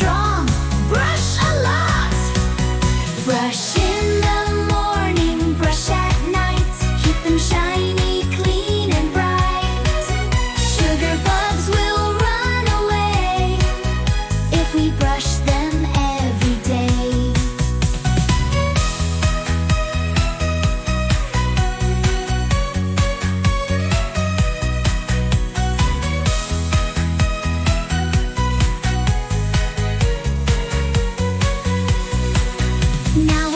strong. Brush a lot. Brush in the morning, brush at night. Keep them shiny, clean, and bright. Sugar bugs will run away if we brush them every day. Now